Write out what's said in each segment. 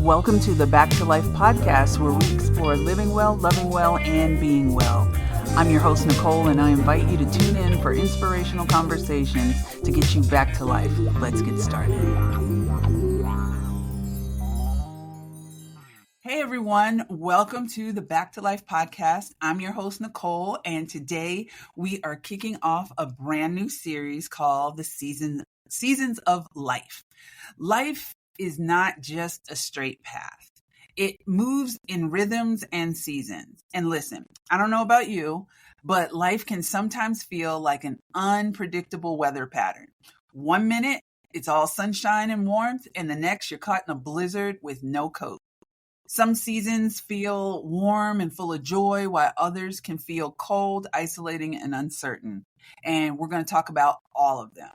Welcome to the Back to Life podcast, where we explore living well, loving well, and being well. I'm your host, Nicole, and I invite you to tune in for inspirational conversations to get you back to life. Let's get started. Hey everyone, welcome to the Back to Life podcast. I'm your host, Nicole, and today we are kicking off a brand new series called the Seasons of Life. Life is not just a straight path. It moves in rhythms and seasons. And listen, I don't know about you, but life can sometimes feel like an unpredictable weather pattern. 1 minute, it's all sunshine and warmth, and the next, you're caught in a blizzard with no coat. Some seasons feel warm and full of joy, while others can feel cold, isolating, and uncertain. And we're going to talk about all of them.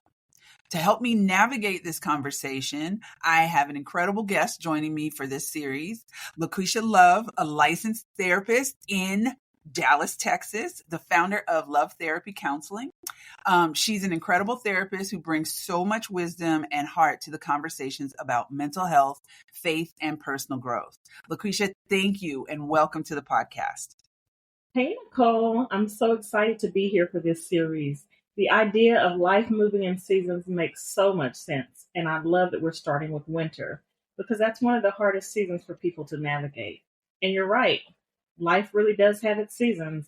To help me navigate this conversation, I have an incredible guest joining me for this series, LaQuesia Love, a licensed therapist in Dallas, Texas, the founder of Love Therapy Counseling. She's an incredible therapist who brings so much wisdom and heart to the conversations about mental health, faith, and personal growth. LaQuesia, thank you and welcome to the podcast. Hey, Nicole. I'm so excited to be here for this series. The idea of life moving in seasons makes so much sense, and I love that we're starting with winter because that's one of the hardest seasons for people to navigate. And you're right. Life really does have its seasons.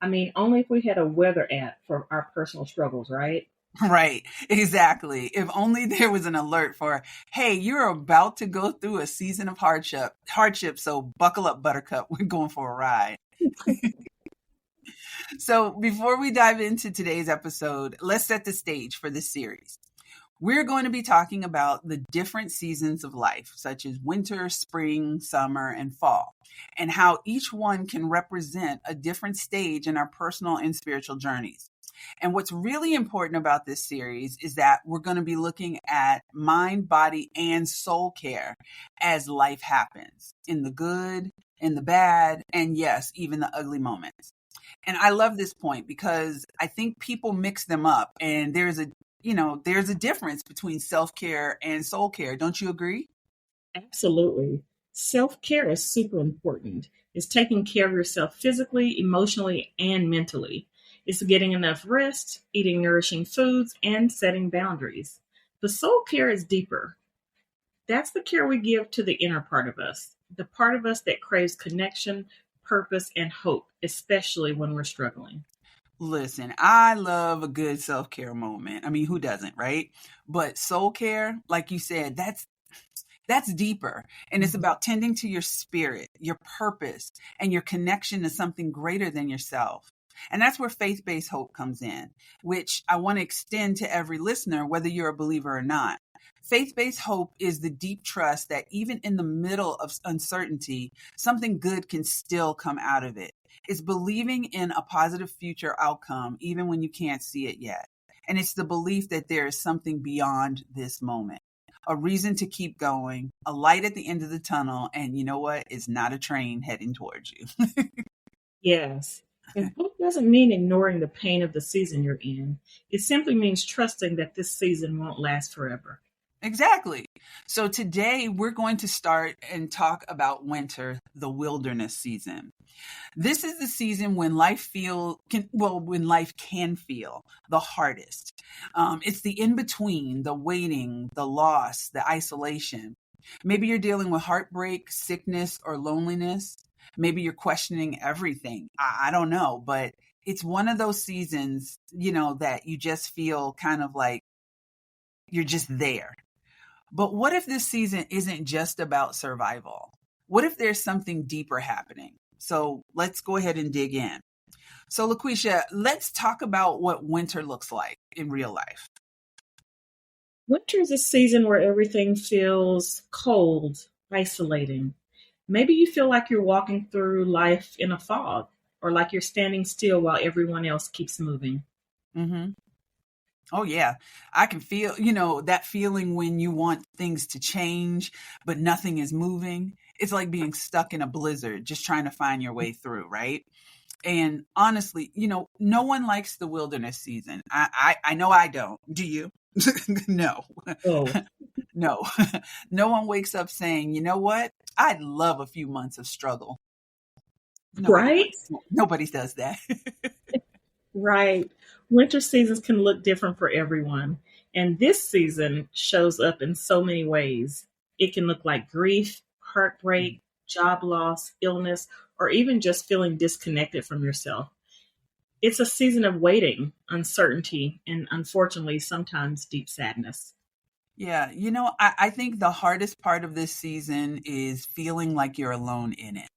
I mean, only if we had a weather app for our personal struggles, right? Right, exactly. If only there was an alert for, hey, you're about to go through a season of hardship, so buckle up, Buttercup. We're going for a ride. So before we dive into today's episode, let's set the stage for this series. We're going to be talking about the different seasons of life, such as winter, spring, summer, and fall, and how each one can represent a different stage in our personal and spiritual journeys. And what's really important about this series is that we're going to be looking at mind, body, and soul care as life happens, in the good, in the bad, and yes, even the ugly moments. And I love this point because I think people mix them up, and there's a difference between self-care and soul care. Don't you agree? Absolutely. Self-care is super important. It's taking care of yourself physically, emotionally, and mentally. It's getting enough rest, eating nourishing foods, and setting boundaries. The soul care is deeper. That's the care we give to the inner part of us, the part of us that craves connection, purpose, and hope, especially when we're struggling. Listen, I love a good self-care moment. I mean, who doesn't, right? But soul care, like you said, that's deeper. And it's about tending to your spirit, your purpose, and your connection to something greater than yourself. And that's where faith-based hope comes in, which I want to extend to every listener, whether you're a believer or not. Faith-based hope is the deep trust that even in the middle of uncertainty, something good can still come out of it. It's believing in a positive future outcome, even when you can't see it yet. And it's the belief that there is something beyond this moment, a reason to keep going, a light at the end of the tunnel. And you know what? It's not a train heading towards you. Yes. And hope doesn't mean ignoring the pain of the season you're in. It simply means trusting that this season won't last forever. Exactly. So today we're going to start and talk about winter, the wilderness season. This is the season when life can feel the hardest. It's the in-between, the waiting, the loss, the isolation. Maybe you're dealing with heartbreak, sickness, or loneliness. Maybe you're questioning everything. I don't know, but it's one of those seasons, that you just feel kind of like you're just there. But what if this season isn't just about survival? What if there's something deeper happening? So let's go ahead and dig in. So LaQuesia, let's talk about what winter looks like in real life. Winter is a season where everything feels cold, isolating. Maybe you feel like you're walking through life in a fog, or like you're standing still while everyone else keeps moving. Mm-hmm. Oh, yeah. I can feel, that feeling when you want things to change, but nothing is moving. It's like being stuck in a blizzard, just trying to find your way through, right? And honestly, no one likes the wilderness season. I know I don't. Do you? No. Oh, No. No one wakes up saying, you know what? I love a few months of struggle. Right? Nobody does that. Right. Winter seasons can look different for everyone. And this season shows up in so many ways. It can look like grief, heartbreak, job loss, illness, or even just feeling disconnected from yourself. It's a season of waiting, uncertainty, and unfortunately, sometimes deep sadness. Yeah, I think the hardest part of this season is feeling like you're alone in it.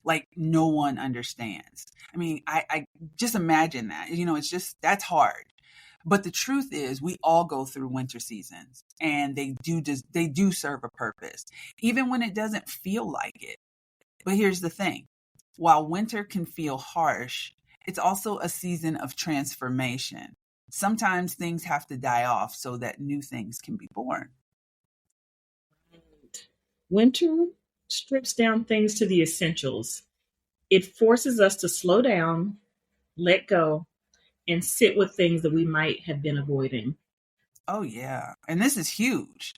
Like no one understands. I mean, I just imagine that. It's just that's hard. But the truth is, we all go through winter seasons, and they do serve a purpose, even when it doesn't feel like it. But here's the thing: while winter can feel harsh, it's also a season of transformation. Sometimes things have to die off so that new things can be born. Winter strips down things to the essentials. It forces us to slow down, let go, and sit with things that we might have been avoiding. Oh yeah, and this is huge.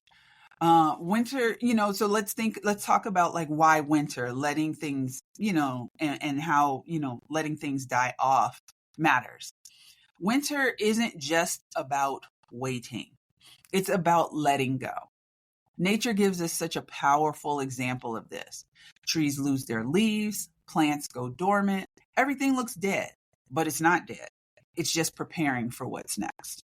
Winter, so let's talk about like why winter, letting things, and how, letting things die off matters. Winter isn't just about waiting. It's about letting go. Nature gives us such a powerful example of this. Trees lose their leaves, plants go dormant, everything looks dead, but it's not dead. It's just preparing for what's next.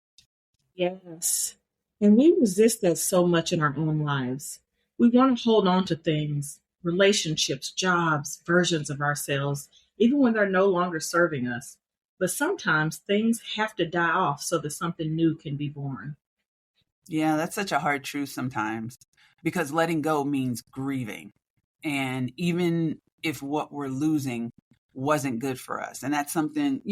Yes. And we resist that so much in our own lives. We want to hold on to things, relationships, jobs, versions of ourselves, even when they're no longer serving us. But sometimes things have to die off so that something new can be born. Yeah, that's such a hard truth sometimes because letting go means grieving. And even if what we're losing wasn't good for us. And that's something,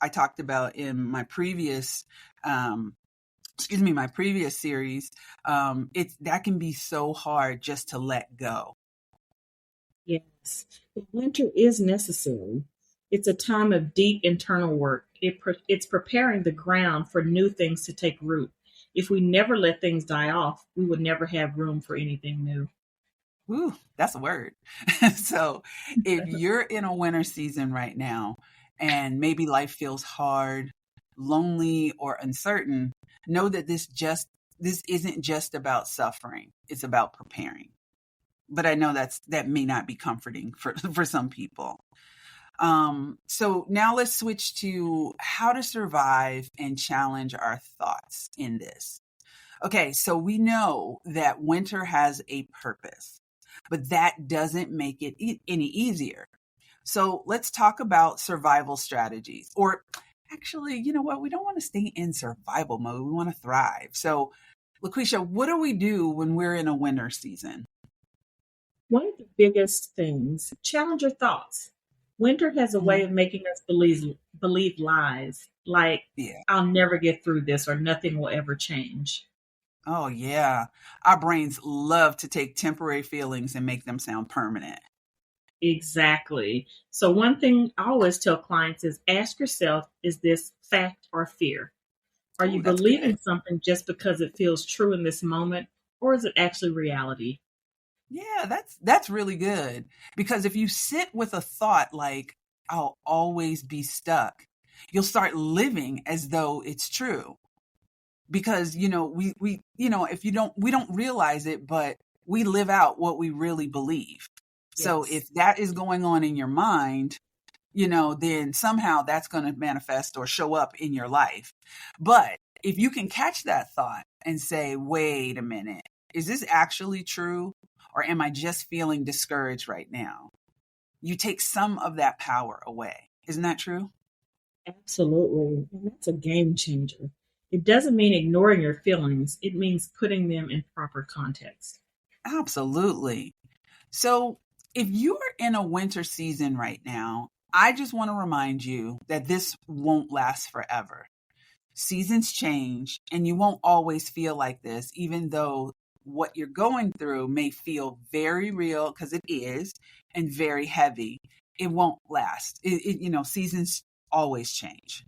I talked about in my previous series. It's that can be so hard just to let go. Yes, but winter is necessary. It's a time of deep internal work. It's preparing the ground for new things to take root. If we never let things die off, we would never have room for anything new. Ooh, that's a word. So if you're in a winter season right now and maybe life feels hard, lonely, or uncertain, know that this isn't just about suffering. It's about preparing. But I know that may not be comforting for, for some people. So now let's switch to how to survive and challenge our thoughts in this. Okay, so we know that winter has a purpose, but that doesn't make it any easier. So let's talk about survival strategies. Or actually, you know what? We don't want to stay in survival mode. We want to thrive. So, LaQuesia, what do we do when we're in a winter season? One of the biggest things, challenge your thoughts. Winter has a way Mhm. of making us believe lies like Yeah. I'll never get through this or nothing will ever change. Oh, yeah. Our brains love to take temporary feelings and make them sound permanent. Exactly. So one thing I always tell clients is ask yourself, is this fact or fear? Are you Oh, that's good. believing something just because it feels true in this moment, or is it actually reality? Yeah, that's really good because if you sit with a thought like I'll always be stuck, you'll start living as though it's true. Because we if you don't we don't realize it, but we live out what we really believe. So Yes. if that is going on in your mind, then somehow that's going to manifest or show up in your life. But if you can catch that thought and say, wait a minute, is this actually true? Or am I just feeling discouraged right now? You take some of that power away. Isn't that true? Absolutely. And that's a game changer. It doesn't mean ignoring your feelings, it means putting them in proper context. Absolutely. So if you are in a winter season right now, I just want to remind you that this won't last forever. Seasons change and you won't always feel like this, even though what you're going through may feel very real because it is and very heavy. It won't last. Seasons always change.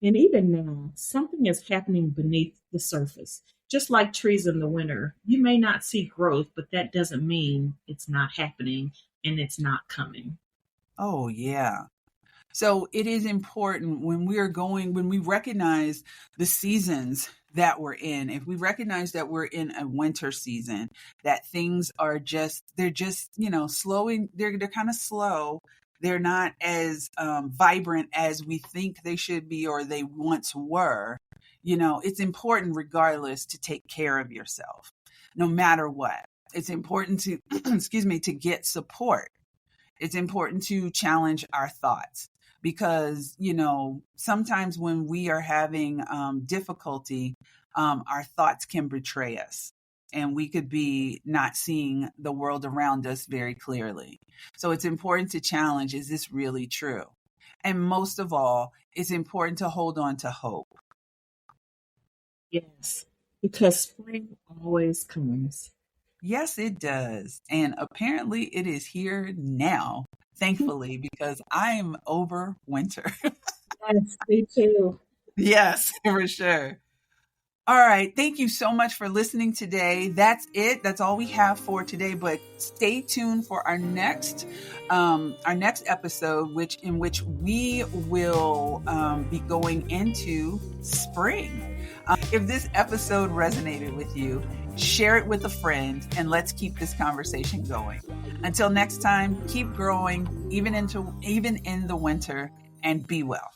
And even now, something is happening beneath the surface. Just like trees in the winter, you may not see growth, but that doesn't mean it's not happening and it's not coming. Oh, yeah. So it is important when we recognize the seasons that we're in, if we recognize that we're in a winter season, that things are they're just, slowing, they're kind of slow. They're not as vibrant as we think they should be or they once were. It's important regardless to take care of yourself, no matter what. It's important to, excuse me, to get support. It's important to challenge our thoughts because, sometimes when we are having difficulty, our thoughts can betray us and we could be not seeing the world around us very clearly. So it's important to challenge, is this really true? And most of all, it's important to hold on to hope. Yes, because spring always comes. Yes, it does. And apparently it is here now, thankfully, because I'm over winter. Yes, me too. Yes, for sure. All right. Thank you so much for listening today. That's it. That's all we have for today. But stay tuned for our next episode, in which we will be going into spring. If this episode resonated with you, share it with a friend, and let's keep this conversation going. Until next time, keep growing, even in the winter, and be well.